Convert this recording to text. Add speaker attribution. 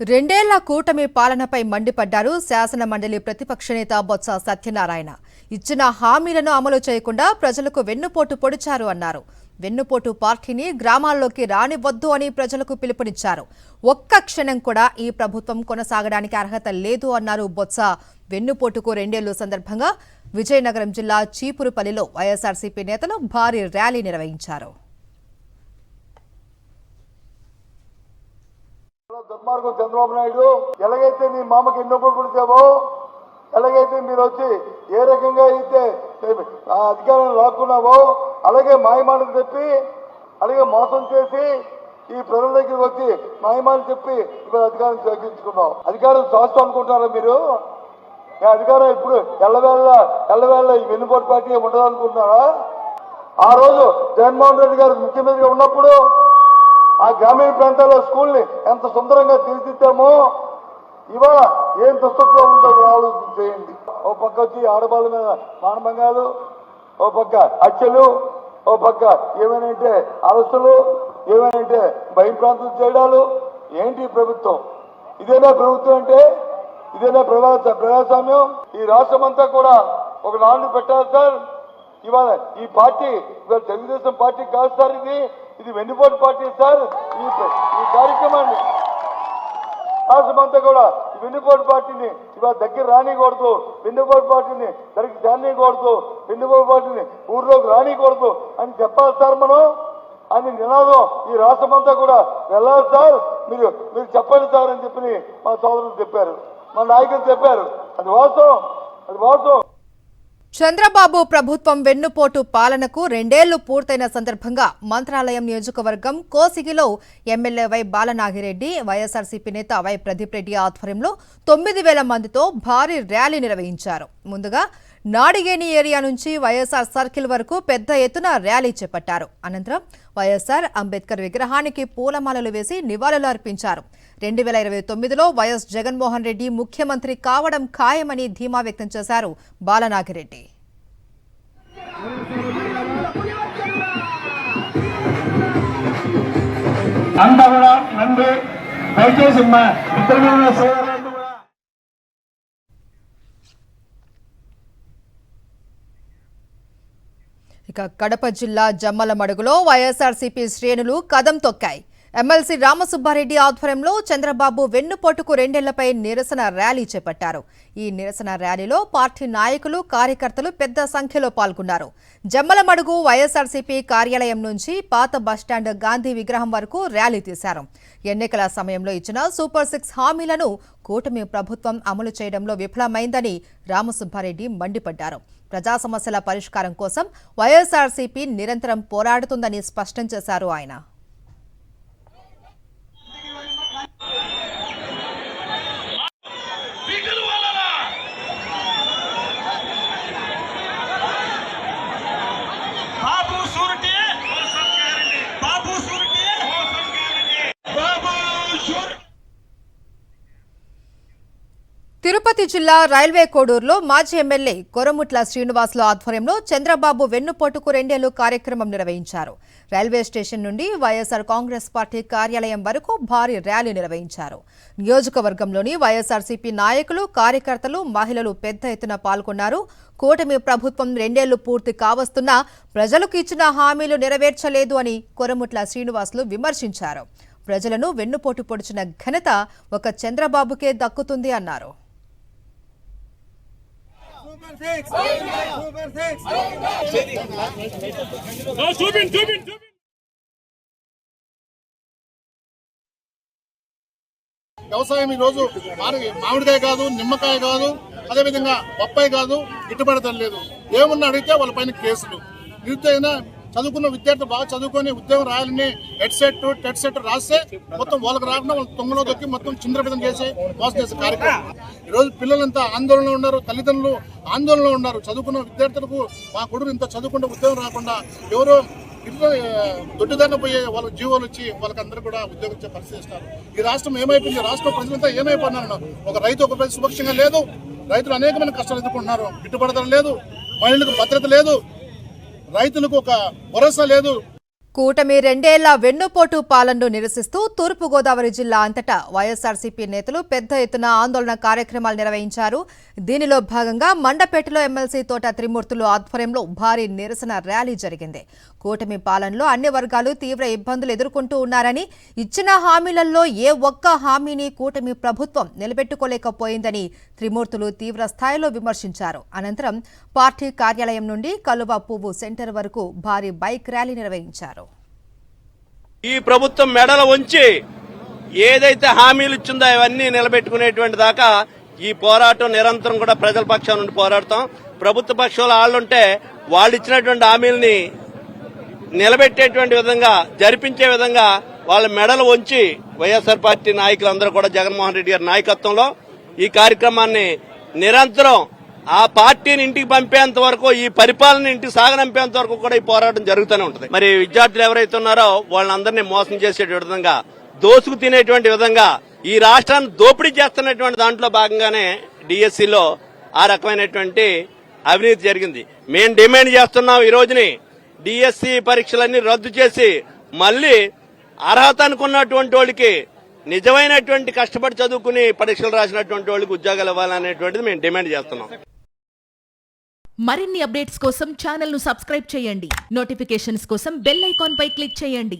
Speaker 1: రెండేళ్ల కూటమి పాలనపై మండిపడ్డారు శాసన మండలి ప్రతిపక్ష నేత బొత్స సత్యనారాయణ. ఇచ్చిన హామీలను అమలు చేయకుండా ప్రజలకు వెన్నుపోటు పొడిచారు అన్నారు. వెన్నుపోటు పార్టీని గ్రామాల్లోకి రానివద్దు అని ప్రజలకు పిలుపునిచ్చారు. ఒక్క క్షణం కూడా ఈ ప్రభుత్వం కొనసాగడానికి అర్హత లేదు అన్నారు బొత్స. వెన్నుపోటుకు రెండేళ్లు సందర్భంగా విజయనగరం జిల్లా చీపురుపల్లిలో వైఎస్ఆర్సీపీ నేతలు భారీ ర్యాలీ నిర్వహించారు.
Speaker 2: దుర్మార్గం చంద్రబాబు నాయుడు ఎలాగైతే నీ మామకి ఎన్నో కొడుకుతావో, ఎలాగైతే మీరు వచ్చి ఏ రకంగా అయితే అధికారం లాక్కున్నావో అలాగే మాయమాటలు చెప్పి అలాగే మోసం చేసి ఈ ప్రజల దగ్గరికి వచ్చి మాయమాటలు చెప్పి ఇప్పుడు అధికారం తగ్గించుకున్నావు. అధికారం శాస్త్రం అనుకుంటున్నారా మీరు? అధికారం ఇప్పుడు ఎల్లవేళ ఈ వెన్నుపోటు పార్టీ ఉండదు అనుకుంటున్నారా? ఆ రోజు జగన్మోహన్ రెడ్డి గారు ముఖ్యమంత్రిగా ఉన్నప్పుడు ఆ గ్రామీణ ప్రాంతాల్లో స్కూల్ని ఎంత సుందరంగా తీర్చిద్దామో ఇవాళ ఏం దుస్థితిలో ఉందో ఆలోచన చేయండి. ఓ పక్క వచ్చి ఆడవాళ్ళ మీద మానభంగాలు, ఓ పక్క హత్యలు, ఓ పక్క ఏమైనా అరెస్టులు, ఏమైనా భయం ప్రాంతం చేయడాలు. ఏంటి ప్రభుత్వం? ఇదేనా ప్రభుత్వం అంటే? ఇదేనా ప్రజాస్వామ్యం? ఈ రాష్ట్రం అంతా కూడా ఒక నాలుగు పెట్టాలి సార్. ఇవాళ ఈ పార్టీ ఇవాళ తెలుగుదేశం పార్టీ కాదు సార్, ఇది వెన్నుపోటు పార్టీ సార్. ఈ కార్యక్రమాన్ని రాష్ట్రమంతా కూడా వెన్నుపోటు పార్టీని ఇవాళ దగ్గర రానికూడదు, వెన్నుపోటు పార్టీని దగ్గరికి రానికూడదు, వెన్నుపోటు పార్టీని ఊర్లోకి రానికూడదు అని చెప్పాలి సార్ మనం. అని నినాదం ఈ రాష్ట్రమంతా కూడా వెళ్ళాలి సార్. మీరు చెప్పండి సార్ అని చెప్పి మా సోదరులు చెప్పారు, మా నాయకులు చెప్పారు. అది వాస్తవం.
Speaker 1: చంద్రబాబు ప్రభుత్వం వెన్నుపోటు పాలనకు రెండేళ్లు పూర్తయిన సందర్భంగా మంత్రాలయం నియోజకవర్గం కోసిగిలో ఎమ్మెల్యే వై బాలనాగిరెడ్డి, వైఎస్ఆర్సీపీ నేత వై ప్రదీప్ రెడ్డి ఆధ్వర్యంలో 9,000 మందితో భారీ ర్యాలీ నిర్వహించారు. ముందుగా నాడిగేని ఏరియా నుంచి వైఎస్ఆర్ సర్కిల్ వరకు పెద్ద ఎత్తున ర్యాలీ చేపట్టారు. అనంతరం వైఎస్ఆర్ అంబేద్కర్ విగ్రహానికి పూలమాలలు వేసి నివాళులు అర్పించారు. 2029లో వైఎస్ జగన్మోహన్ రెడ్డి ముఖ్యమంత్రి కావడం ఖాయమని ధీమా వ్యక్తం చేశారు బాలనాగిరెడ్డి. ఇక కడప జిల్లా జమ్మలమడుగులో వైఎస్ఆర్సీపీ శ్రేణులు కదం తొక్కాయి. ఎమ్మెల్సీ రామసుబ్బారెడ్డి ఆధ్వర్యంలో చంద్రబాబు వెన్నుపోటుకు రెండేళ్లపై నిరసన ర్యాలీ చేపట్టారు. ఈ నిరసన ర్యాలీలో పార్టీ నాయకులు, కార్యకర్తలు పెద్ద సంఖ్యలో పాల్గొన్నారు. జమ్మలమడుగు వైఎస్ఆర్సీపీ కార్యాలయం నుంచి పాత బస్టాండ్ గాంధీ విగ్రహం వరకు ర్యాలీ తీశారు. ఎన్నికల సమయంలో ఇచ్చిన సూపర్ 6 హామీలను కూటమి ప్రభుత్వం అమలు చేయడంలో విఫలమైందని రామసుబ్బారెడ్డి మండిపడ్డారు. ప్రజా సమస్యల పరిష్కారం కోసం వైఎస్ఆర్సీపీ నిరంతరం పోరాడుతుందని స్పష్టం చేశారు ఆయన. తిరుపతి జిల్లా రైల్వే కోడూరులో మాజీ ఎమ్మెల్యే కొరముట్ల శ్రీనివాసులు ఆధ్వర్యంలో చంద్రబాబు వెన్నుపోటుకు రెండేళ్లు కార్యక్రమం నిర్వహించారు. రైల్వే స్టేషన్ నుండి వైఎస్ఆర్ కాంగ్రెస్ పార్టీ కార్యాలయం వరకు భారీ ర్యాలీ నిర్వహించారు. నియోజకవర్గంలోని వైఎస్ఆర్సీపీ నాయకులు, కార్యకర్తలు, మహిళలు పెద్ద ఎత్తున పాల్గొన్నారు. కూటమి ప్రభుత్వం రెండేళ్లు పూర్తి కావస్తున్నా ప్రజలకు ఇచ్చిన హామీలు నెరవేర్చలేదు అని కొరముట్ల శ్రీనివాసులు విమర్శించారు. ప్రజలను వెన్నుపోటు పొడిచిన ఘనత ఒక చంద్రబాబుకే దక్కుతుంది అన్నారు.
Speaker 3: వ్యవసాయం ఈ రోజు మామిడికాయ కాదు, నిమ్మకాయ కాదు, అదేవిధంగా బొప్పాయి కాదు, గిట్టుబడతం లేదు. ఏమన్నా అడిగితే వాళ్ళ పైన కేసులు. నిరుద్యోగ చదువుకున్న విద్యార్థులు బాగా చదువుకొని ఉద్యోగం రాయాలని టెట్ సెట్ రాస్తే మొత్తం వాళ్ళకి రాకుండా వాళ్ళు తొంగలో దొక్కి మొత్తం చింద్రపితం చేసి మోసం చేసే కార్యక్రమం. ఈరోజు పిల్లలంతా ఆందోళనలో ఉన్నారు, తల్లిదండ్రులు ఆందోళనలో ఉన్నారు. చదువుకున్న విద్యార్థులకు మా కొడుకు ఇంత చదువుకుంటే ఉద్యోగం రాకుండా ఎవరో ఇంట్లో దొడ్డిదారిన పోయే వాళ్ళ జీవోలు వచ్చి వాళ్ళకందరూ కూడా ఉద్యోగం ఇచ్చే పరిస్థితి ఇస్తారు. ఈ రాష్ట్రం ఏమైపోయింది? రాష్ట్ర ప్రజలంతా ఏమైపోయినారు? ఒక రైతు ఒక ప్రజలు సురక్షంగా లేదు. రైతులు అనేకమైన కష్టాలు ఎదుర్కొంటున్నారు. గిట్టుబడతలు లేదు, మహిళలకు భద్రత లేదు, రైతులకు ఒక భరోసా లేదు.
Speaker 1: కూటమి రెండేళ్ల వెన్నుపోటు పాలనను నిరసిస్తూ తూర్పుగోదావరి జిల్లా అంతటా వైఎస్ఆర్సీపీ నేతలు పెద్ద ఎత్తున ఆందోళన కార్యక్రమాలు నిర్వహించారు. దీనిలో భాగంగా మండపేటలో ఎమ్మెల్సీ తోట త్రిమూర్తులు ఆధ్వర్యంలో భారీ నిరసన ర్యాలీ జరిగింది. కూటమి పాలనలో అన్ని వర్గాలు తీవ్ర ఇబ్బందులు ఎదుర్కొంటూ ఉన్నారని, ఇచ్చిన హామీలలో ఏ ఒక్క హామీని కూటమి ప్రభుత్వం నిలబెట్టుకోలేకపోయిందని త్రిమూర్తులు తీవ్ర స్థాయిలో విమర్శించారు. అనంతరం పార్టీ కార్యాలయం నుండి కలువ పువ్వు సెంటర్ వరకు భారీ బైక్ ర్యాలీ నిర్వహించారు.
Speaker 4: ఈ ప్రభుత్వం మెడలు ఉంచి ఏదైతే హామీలు ఇచ్చిందో అవన్నీ నిలబెట్టుకునేటువంటి దాకా ఈ పోరాటం నిరంతరం కూడా ప్రజల పక్షాన నుండి పోరాడతాం. ప్రభుత్వ పక్షంలో వాళ్ళుంటే వాళ్ళు ఇచ్చినటువంటి హామీలని నిలబెట్టేటువంటి విధంగా, జరిపించే విధంగా వాళ్ళ మెడలు ఉంచి వైఎస్ఆర్ పార్టీ నాయకులందరూ కూడా జగన్మోహన్ రెడ్డి గారి నాయకత్వంలో ఈ కార్యక్రమాన్ని నిరంతరం ఆ పార్టీని ఇంటికి పంపేంత వరకు, ఈ పరిపాలన ఇంటికి సాగనంపేంత వరకు కూడా ఈ పోరాటం జరుగుతూనే ఉంటుంది. మరి విద్యార్థులు ఎవరైతే ఉన్నారో వాళ్ళందరినీ మోసం చేసే విధంగా, దోసుకు తినేటువంటి విధంగా, ఈ రాష్ట్రాన్ని దోపిడీ చేస్తున్నటువంటి దాంట్లో భాగంగానే డిఎస్సిలో ఆ రకమైనటువంటి అవినీతి జరిగింది. మేము డిమాండ్ చేస్తున్నాం ఈ రోజుని డిఎస్సి పరీక్షలన్నీ రద్దు చేసి మళ్లీ అర్హత అనుకున్నటువంటి వాళ్ళకి, నిజమైనటువంటి కష్టపడి చదువుకుని పరీక్షలు రాసినటువంటి వాళ్ళకి ఉద్యోగాలు ఇవ్వాలనేటువంటిది మేము డిమాండ్ చేస్తున్నాం.
Speaker 5: మరిన్ని అప్డేట్స్ కోసం ఛానల్ ను సబ్స్క్రైబ్ చేయండి. నోటిఫికేషన్స్ కోసం బెల్ ఐకాన్ పై క్లిక్ చేయండి.